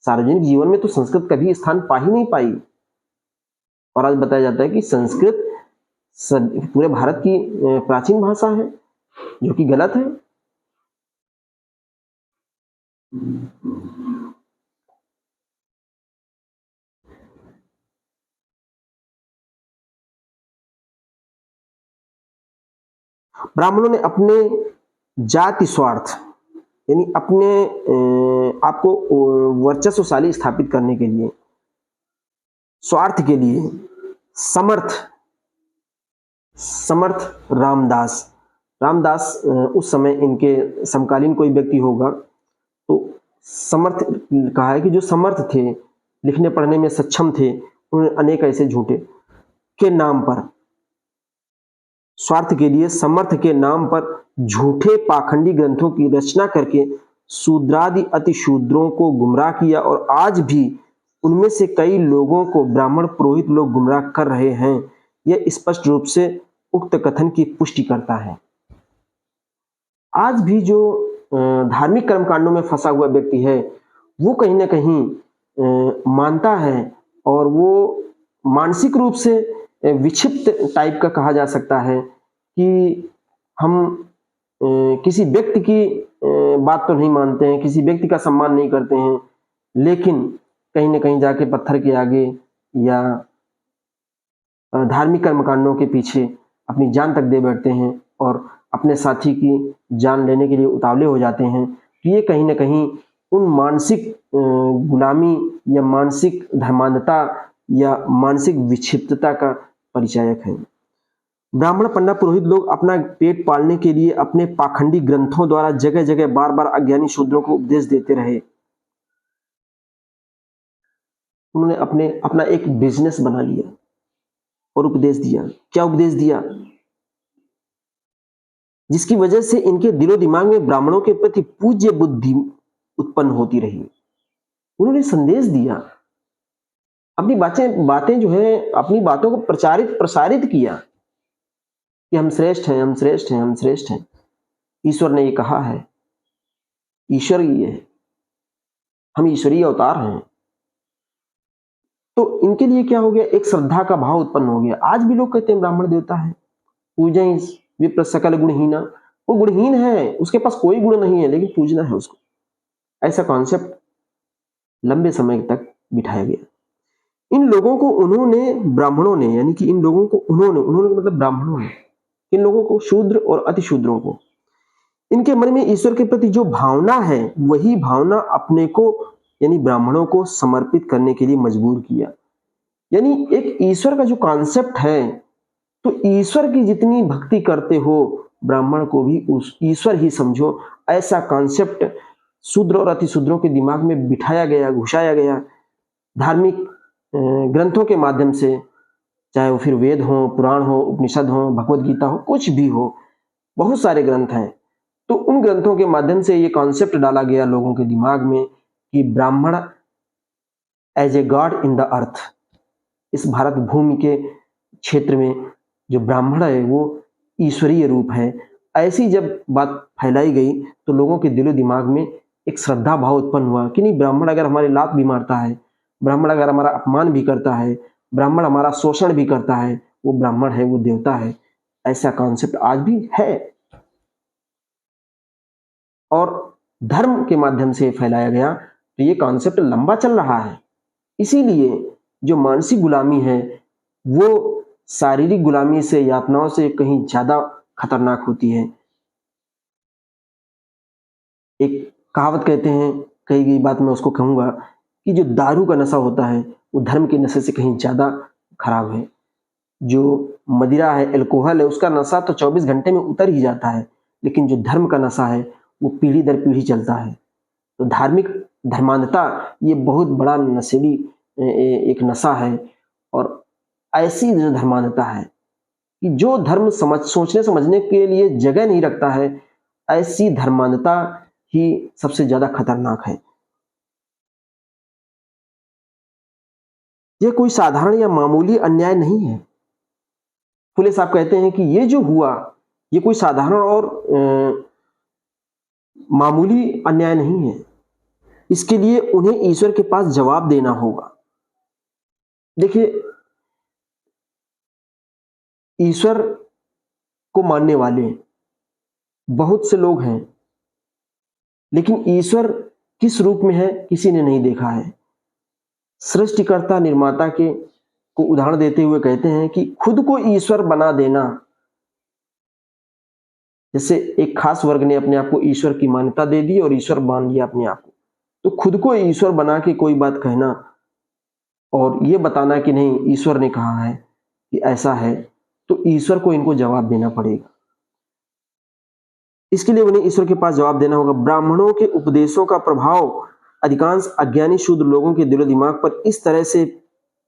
सार्वजनिक जीवन में तो संस्कृत कभी स्थान पा ही नहीं पाई। और आज बताया जाता है कि संस्कृत पूरे भारत की प्राचीन भाषा है, जो कि गलत है। ब्राह्मणों ने अपने जाति स्वार्थ यानी अपने आपको वर्चस्वशाली स्थापित करने के लिए, स्वार्थ के लिए समर्थ रामदास उस समय इनके समकालीन कोई व्यक्ति होगा तो समर्थ कहा है कि जो समर्थ थे, लिखने पढ़ने में सक्षम थे, उन्होंने अनेक ऐसे झूठे के नाम पर, स्वार्थ के लिए समर्थ के नाम पर झूठे पाखंडी ग्रंथों की रचना करके शूद्रादि अतिशूद्रों को गुमराह किया और आज भी उनमें से कई लोगों को ब्राह्मण पुरोहित लोग गुमराह कर रहे हैं। यह स्पष्ट रूप से उक्त कथन की पुष्टि करता है। आज भी जो धार्मिक कर्मकांडों में फंसा हुआ व्यक्ति है वो कहीं ना कहीं मानता है और वो मानसिक रूप से विक्षिप्त टाइप का कहा जा सकता है कि हम किसी व्यक्ति की बात तो नहीं मानते हैं, किसी व्यक्ति का सम्मान नहीं करते हैं, लेकिन कहीं ना कहीं जाके पत्थर के आगे या धार्मिक कर्मकांडों के पीछे अपनी जान तक दे बैठते हैं और अपने साथी की जान लेने के लिए उतावले हो जाते हैं। तो ये कहीं ना कहीं उन मानसिक गुलामी या मानसिक धर्मांधता या मानसिक विक्षिप्तता का परिचायक है। ब्राह्मण पंडित पुरोहित लोग अपना पेट पालने के लिए अपने पाखंडी ग्रंथों द्वारा जगह जगह बार बार अज्ञानी शूद्रों को उपदेश देते रहे। उन्होंने अपना एक बिजनेस बना लिया और उपदेश दिया। क्या उपदेश दिया? जिसकी वजह से इनके दिलो दिमाग में ब्राह्मणों के प्रति पूज्य बुद्धि उत्पन्न होती रही। उन्होंने संदेश दिया, अपनी बातें जो है, अपनी बातों को प्रसारित किया कि हम श्रेष्ठ हैं, हम श्रेष्ठ हैं, हम श्रेष्ठ हैं। ईश्वर ने ये कहा है, ईश्वर ये है, हम ईश्वरीय अवतार हैं। तो इनके लिए क्या हो गया? एक श्रद्धा का भाव उत्पन्न हो गया। आज भी लोग कहते हैं ब्राह्मण देवता है, पूजें विप्र सकल गुणहीना। वो गुणहीन है, उसके पास कोई गुण नहीं है, लेकिन पूजना है उसको। ऐसा कॉन्सेप्ट लंबे समय तक बिठाया गया। इन लोगों को उन्होंने, ब्राह्मणों ने, यानी कि इन लोगों को उन्होंने मतलब ब्राह्मणों ने, इन लोगों को, शूद्र और अतिशूद्रों को, इनके मन में ईश्वर के प्रति जो भावना है वही भावना अपने को यानी ब्राह्मणों को समर्पित करने के लिए मजबूर किया। यानी एक ईश्वर का जो कॉन्सेप्ट है, तो ईश्वर की जितनी भक्ति करते हो ब्राह्मण को भी उस ईश्वर ही समझो, ऐसा कॉन्सेप्ट शूद्र और अतिशूद्रों के दिमाग में बिठाया गया, घुसाया गया। धार्मिक ग्रंथों के माध्यम से, चाहे वो फिर वेद हो, पुराण हो, उपनिषद हो, भगवद गीता हो, कुछ भी हो, बहुत सारे ग्रंथ हैं। तो उन ग्रंथों के माध्यम से ये कॉन्सेप्ट डाला गया लोगों के दिमाग में कि Brahmin as a god in the earth, इस भारत भूमि के क्षेत्र में जो ब्राह्मण है वो ईश्वरीय रूप है। ऐसी जब बात फैलाई गई तो लोगों के दिलो दिमाग में एक श्रद्धा भाव उत्पन्न हुआ कि नहीं, ब्राह्मण अगर हमारे लात भी मारता है, ब्राह्मण अगर हमारा अपमान भी करता है, ब्राह्मण हमारा शोषण भी करता है, वो ब्राह्मण है, वो देवता है। ऐसा कॉन्सेप्ट आज भी है और धर्म के माध्यम से फैलाया गया। तो ये कॉन्सेप्ट लंबा चल रहा है। इसीलिए जो मानसिक गुलामी है वो शारीरिक गुलामी से, यातनाओं से कहीं ज्यादा खतरनाक होती है। एक कहावत कहते हैं, कही गई बात मैं उसको कहूंगा कि जो दारू का नशा होता है वो धर्म के नशे से कहीं ज्यादा खराब है। जो मदिरा है, अल्कोहल है, उसका नशा तो 24 घंटे में उतर ही जाता है, लेकिन जो धर्म का नशा है वो पीढ़ी दर पीढ़ी चलता है। तो धार्मिक धर्मांधता ये बहुत बड़ा नशेड़ी एक नशा है। और ऐसी जो धर्मांधता है कि जो धर्म सोचने समझने के लिए जगह नहीं रखता है, ऐसी धर्मांधता ही सबसे ज्यादा खतरनाक है। यह कोई साधारण या मामूली अन्याय नहीं है। फुले साहब कहते हैं कि ये जो हुआ, ये कोई साधारण और मामूली अन्याय नहीं है। इसके लिए उन्हें ईश्वर के पास जवाब देना होगा। देखिए, ईश्वर को मानने वाले बहुत से लोग हैं, लेकिन ईश्वर किस रूप में है किसी ने नहीं देखा है। सृष्टिकर्ता निर्माता के को उदाहरण देते हुए कहते हैं कि खुद को ईश्वर बना देना, जैसे एक खास वर्ग ने अपने आप को ईश्वर की मान्यता दे दी और ईश्वर मान लिया अपने आप को, तो खुद को ईश्वर बना के कोई बात कहना और ये बताना कि नहीं ईश्वर ने कहा है कि ऐसा है, तो ईश्वर को इनको जवाब देना पड़ेगा। इसके लिए उन्हें ईश्वर के पास जवाब देना होगा। ब्राह्मणों के उपदेशों का प्रभाव अधिकांश अज्ञानी शूद्र लोगों के दिलो दिमाग पर इस तरह से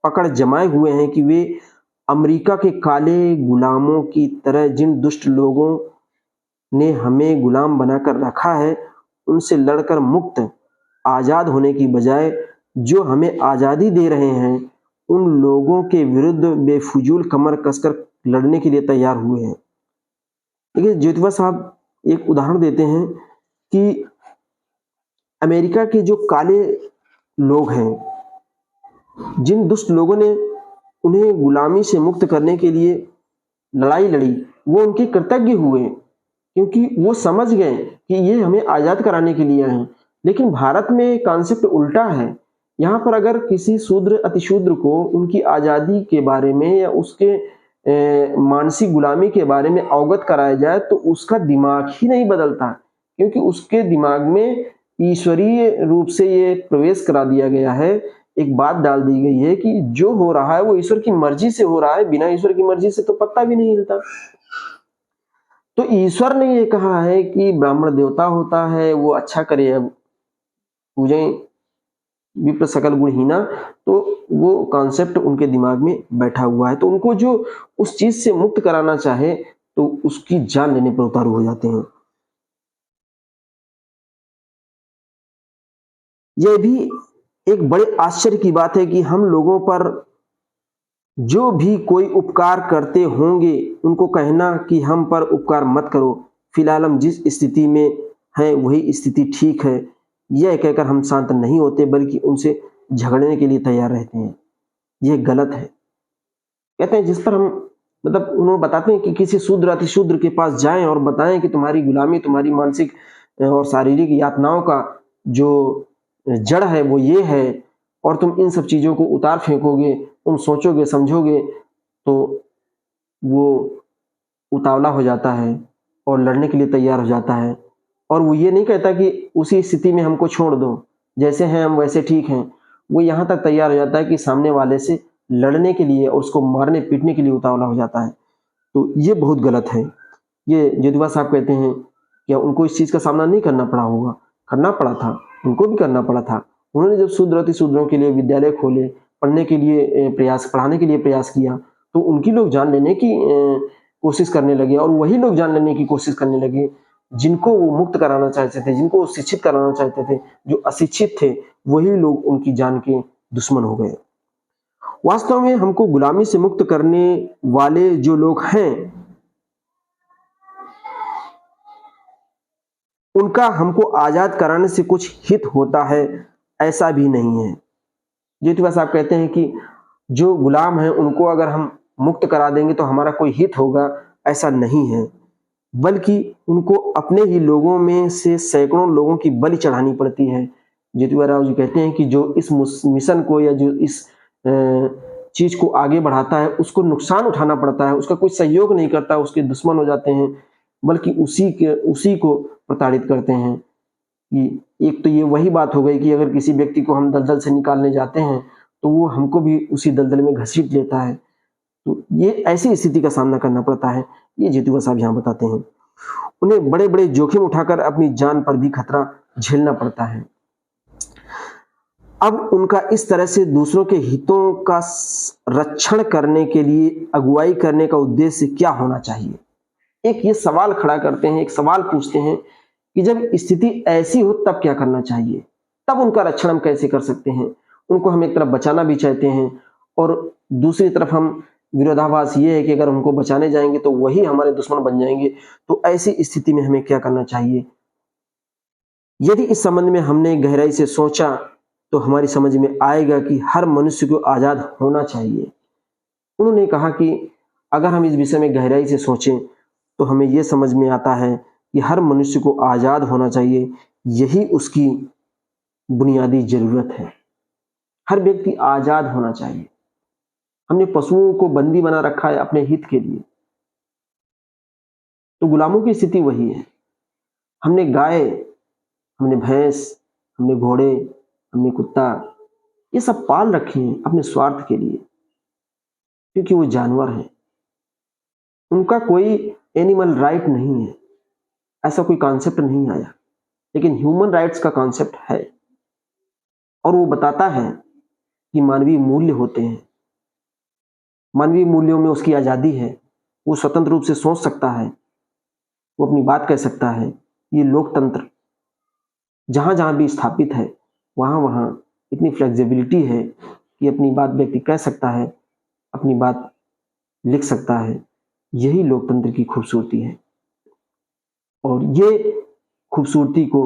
पकड़ जमाए हुए हैं कि वे अमेरिका के काले गुलामों की तरह, जिन दुष्ट लोगों ने हमें गुलाम बनाकर रखा है, उनसे लड़कर मुक्त आजाद होने की बजाय जो हमें आजादी दे रहे हैं, उन लोगों के विरुद्ध बेफजूल कमर कसकर लड़ने के लिए तैयार हुए हैं। देखिए, ज्योतिबा साहब एक उदाहरण देते हैं कि अमेरिका के जो काले लोग हैं, जिन दुष्ट लोगों ने उन्हें गुलामी से मुक्त करने के लिए लड़ाई लड़ी, वो उनके कृतज्ञ हुए, क्योंकि वो समझ गए कि ये हमें आजाद कराने के लिए हैं। लेकिन भारत में कॉन्सेप्ट उल्टा है। यहाँ पर अगर किसी शूद्र अतिशूद्र को उनकी आजादी के बारे में या उसके मानसिक गुलामी के बारे में अवगत कराया जाए, तो उसका दिमाग ही नहीं बदलता, क्योंकि उसके दिमाग में ईश्वरीय रूप से ये प्रवेश करा दिया गया है, एक बात डाल दी गई है कि जो हो रहा है वो ईश्वर की मर्जी से हो रहा है, बिना ईश्वर की मर्जी से तो पत्ता भी नहीं हिलता। तो ईश्वर ने ये कहा है कि ब्राह्मण देवता होता है, वो अच्छा करे, पूजें विप्र सकल गुणहीना, तो वो कॉन्सेप्ट उनके दिमाग में बैठा हुआ है। तो उनको जो उस चीज से मुक्त कराना चाहे तो उसकी जान लेने पर उतारू हो जाते हैं। यह भी एक बड़े आश्चर्य की बात है कि हम लोगों पर जो भी कोई उपकार करते होंगे उनको कहना कि हम पर उपकार मत करो, फिलहाल हम जिस स्थिति में हैं वही स्थिति ठीक है, यह कहकर हम शांत नहीं होते बल्कि उनसे झगड़ने के लिए तैयार रहते हैं। यह गलत है। कहते हैं जिस पर हम मतलब उन्होंने बताते हैं कि किसी शूद्र अतिशूद्र के पास जाएं और बताएं कि तुम्हारी गुलामी, तुम्हारी मानसिक और शारीरिक यातनाओं का जो जड़ है वो ये है, और तुम इन सब चीजों को उतार फेंकोगे, तुम सोचोगे समझोगे, तो वो उतावला हो जाता है और लड़ने के लिए तैयार हो जाता है। और वो ये नहीं कहता कि उसी स्थिति में हमको छोड़ दो, जैसे हैं हम वैसे ठीक हैं। वो यहाँ तक तैयार हो जाता है कि सामने वाले से लड़ने के लिए और उसको मारने पीटने के लिए उतावला हो जाता है। तो ये बहुत गलत है। ये ज्योतिबा साहब कहते हैं कि उनको इस चीज का सामना नहीं करना पड़ा होगा, करना पड़ा था, उनको भी करना पड़ा था। उन्होंने जब शूद्र अतिशूद्रों के लिए विद्यालय खोले, पढ़ने के लिए प्रयास, पढ़ाने के लिए प्रयास किया, तो उनकी लोग जान लेने की कोशिश करने लगे, और वही लोग जान लेने की कोशिश करने लगे जिनको वो मुक्त कराना चाहते थे, जिनको वो शिक्षित कराना चाहते थे। जो अशिक्षित थे वही लोग उनकी जान के दुश्मन हो गए। वास्तव में हमको गुलामी से मुक्त करने वाले जो लोग हैं, उनका हमको आजाद कराने से कुछ हित होता है, ऐसा भी नहीं है। ज्योतिबा साहब कहते हैं कि जो गुलाम हैं उनको अगर हम मुक्त करा देंगे तो हमारा कोई हित होगा, ऐसा नहीं है, बल्कि उनको अपने ही लोगों में से सैकड़ों लोगों की बलि चढ़ानी पड़ती है। ज्योतिबा राव जी कहते हैं कि जो इस मिशन को या जो इस चीज को आगे बढ़ाता है उसको नुकसान उठाना पड़ता है, उसका कोई सहयोग नहीं करता, उसके दुश्मन हो जाते हैं, बल्कि उसी को प्रताड़ित करते हैं। कि एक तो ये वही बात हो गई कि अगर किसी व्यक्ति को हम दलदल से निकालने जाते हैं तो वो हमको भी उसी दलदल में घसीट लेता है। तो ये ऐसी स्थिति का सामना करना पड़ता है, ये ज्योतिबा साहब यहाँ बताते हैं। उन्हें बड़े बड़े जोखिम उठाकर अपनी जान पर भी खतरा झेलना पड़ता है। अब उनका इस तरह से दूसरों के हितों का रक्षण करने के लिए अगुवाई करने का उद्देश्य क्या होना चाहिए? एक ये सवाल खड़ा करते हैं, एक सवाल पूछते हैं कि जब स्थिति ऐसी हो तब क्या करना चाहिए? तब उनका रक्षण हम कैसे कर सकते हैं? उनको हम एक तरफ बचाना भी चाहते हैं और दूसरी तरफ हम विरोधाभास ये है कि अगर उनको बचाने जाएँगे तो वही हमारे दुश्मन बन जाएँगे। तो ऐसी स्थिति में हमें क्या करना चाहिए? यदि इस संबंध में हमने गहराई से सोचा तो हमारी समझ में आएगा कि हर मनुष्य को आज़ाद होना चाहिए। उन्होंने कहा कि अगर हम इस विषय में गहराई से सोचें तो हमें यह समझ में आता है कि हर मनुष्य को आज़ाद होना चाहिए, यही उसकी बुनियादी ज़रूरत है। हर व्यक्ति आज़ाद होना चाहिए। हमने पशुओं को बंदी बना रखा है अपने हित के लिए, तो गुलामों की स्थिति वही है। हमने गाय, हमने भैंस, हमने घोड़े, हमने कुत्ता, ये सब पाल रखे हैं अपने स्वार्थ के लिए, क्योंकि वो जानवर हैं। उनका कोई एनिमल राइट नहीं है, ऐसा कोई कॉन्सेप्ट नहीं आया, लेकिन ह्यूमन राइट्स का कॉन्सेप्ट है और वो बताता है कि मानवीय मूल्य होते हैं। मानवीय मूल्यों में उसकी आज़ादी है, वो स्वतंत्र रूप से सोच सकता है, वो अपनी बात कह सकता है। ये लोकतंत्र जहाँ जहाँ भी स्थापित है वहाँ वहाँ इतनी फ्लेक्सिबिलिटी है कि अपनी बात व्यक्ति कह सकता है, अपनी बात लिख सकता है। यही लोकतंत्र की खूबसूरती है और ये खूबसूरती को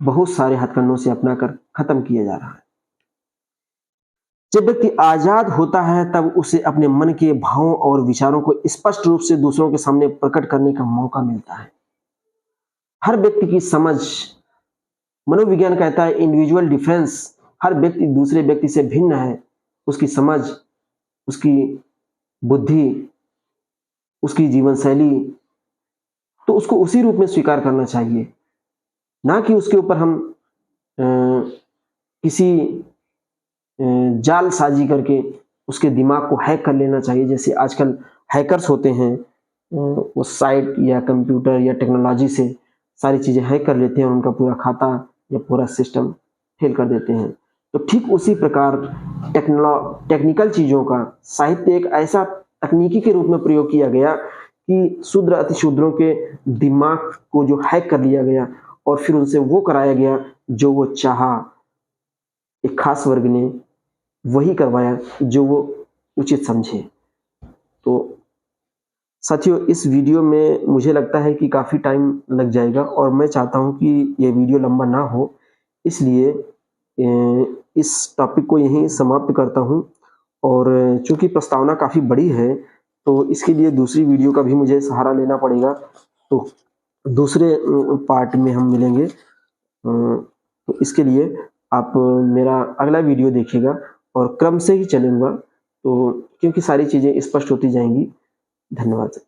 बहुत सारे हथकंडों से अपनाकर खत्म किया जा रहा है। जब व्यक्ति आजाद होता है तब उसे अपने मन के भावों और विचारों को स्पष्ट रूप से दूसरों के सामने प्रकट करने का मौका मिलता है। हर व्यक्ति की समझ, मनोविज्ञान कहता है इंडिविजुअल डिफरेंस, हर व्यक्ति दूसरे व्यक्ति से भिन्न है। उसकी समझ, उसकी बुद्धि, उसकी जीवन शैली, तो उसको उसी रूप में स्वीकार करना चाहिए, ना कि उसके ऊपर हम किसी जालसाजी करके उसके दिमाग को हैक कर लेना चाहिए। जैसे आजकल हैकर्स होते हैं, वो साइट या कंप्यूटर या टेक्नोलॉजी से सारी चीज़ें हैक कर लेते हैं और उनका पूरा खाता या पूरा सिस्टम फेल कर देते हैं। तो ठीक उसी प्रकार टेक्निकल चीज़ों का साहित्य एक ऐसा तकनीकी के रूप में प्रयोग किया गया कि शूद्र अतिशूद्रों के दिमाग को जो हैक कर लिया गया और फिर उनसे वो कराया गया जो वो चाहा। एक खास वर्ग ने वही करवाया जो वो उचित समझे। तो साथियों, इस वीडियो में मुझे लगता है कि काफ़ी टाइम लग जाएगा और मैं चाहता हूँ कि ये वीडियो लंबा ना हो, इसलिए इस टॉपिक को यहीं समाप्त करता हूँ। और चूँकि प्रस्तावना काफ़ी बड़ी है तो इसके लिए दूसरी वीडियो का भी मुझे सहारा लेना पड़ेगा। तो दूसरे पार्ट में हम मिलेंगे। तो इसके लिए आप मेरा अगला वीडियो देखिएगा और क्रम से ही चलूँगा, तो क्योंकि सारी चीज़ें स्पष्ट होती जाएंगी। धन्यवाद।